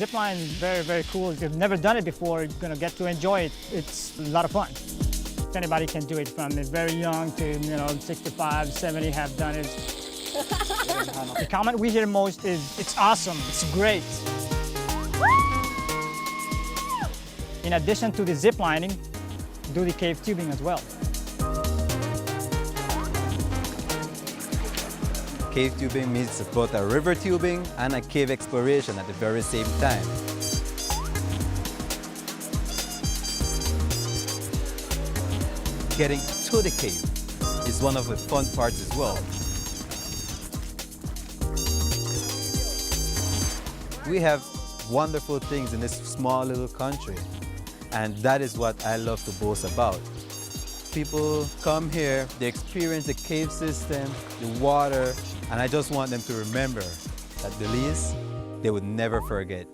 Zipline is very, very cool. If you've never done it before, you're gonna get to enjoy it. It's a lot of fun. Anybody can do it, from very young to 65, 70 have done it. The comment we hear most is, it's awesome, it's great. In addition to the zip lining, do the cave tubing as well. Cave tubing means both a river tubing and a cave exploration at the very same time. Getting to the cave is one of the fun parts as well. We have wonderful things in this small little country, and that is what I love to boast about. People come here, they experience the cave system, the water, and I just want them to remember that Belize, they would never forget.